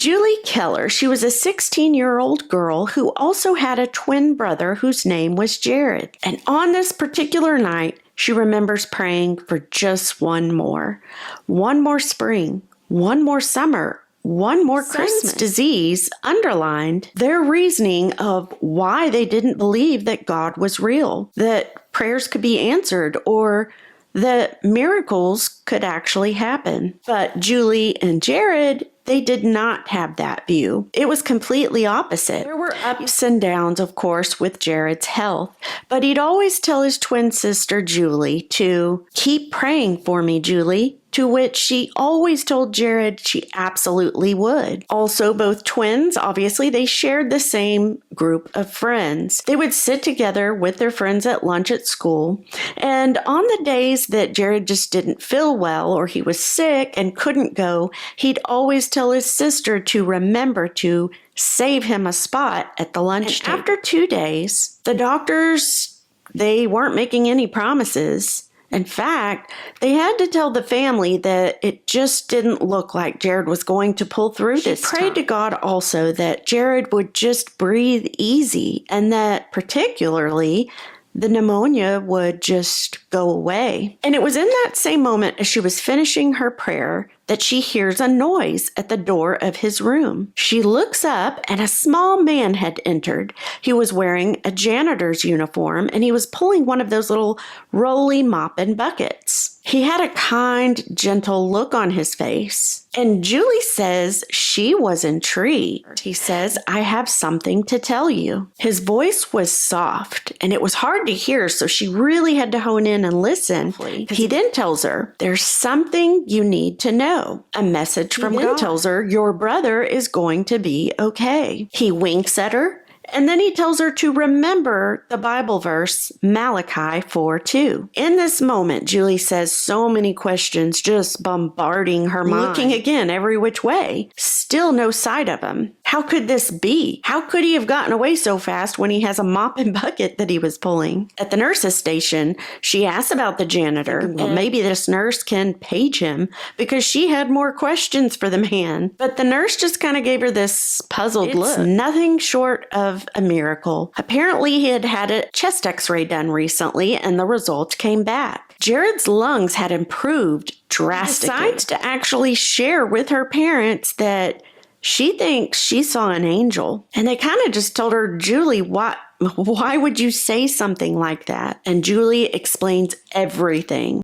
Julie Keller, she was a 16-year-old girl who also had a twin brother whose name was Jared. And on this particular night, she remembers praying for just one more spring, one more summer, one more Christmas. Disease underlined their reasoning of why they didn't believe that God was real, that prayers could be answered, or that miracles could actually happen. But Julie and Jared, they did not have that view. It was completely opposite. There were ups and downs, of course, with Jared's health, but he'd always tell his twin sister, Julie, to keep praying for me, Julie, to which she always told Jared she absolutely would. Also, both twins, obviously, they shared the same group of friends. They would sit together with their friends at lunch at school, and on the days that Jared just didn't feel well or he was sick and couldn't go, he'd always tell his sister to remember to save him a spot at the lunch table. After 2 days, the doctors, they weren't making any promises. In fact, they had to tell the family that it just didn't look like Jared was going to pull through this time. She prayed to God also that Jared would just breathe easy and that particularly the pneumonia would just go away. And it was in that same moment as she was finishing her prayer that she hears a noise at the door of his room. She looks up and a small man had entered. He was wearing a janitor's uniform and he was pulling one of those little rolly mopping buckets. He had a kind, gentle look on his face. And Julie says she was intrigued. He says, "I have something to tell you." His voice was soft and it was hard to hear, so she really had to hone in and listen. He then tells her, "There's something you need to know. A message from God." He then tells her, "Your brother is going to be okay." He winks at her. And then he tells her to remember the Bible verse, Malachi 4:2. In this moment, Julie says so many questions just bombarding her mind. Looking again every which way. Still no sight of him. How could this be? How could he have gotten away so fast when he has a mop and bucket that he was pulling? At the nurse's station, she asks about the janitor. Well, maybe this nurse can page him because she had more questions for the man. But the nurse just kind of gave her this puzzled look. Nothing short of a miracle. Apparently, he had had a chest x-ray done recently and the results came back. Jared's lungs had improved drastically. She decides to actually share with her parents that she thinks she saw an angel. And they kind of just told her, "Julie, why would you say something like that?" And Julie explains everything.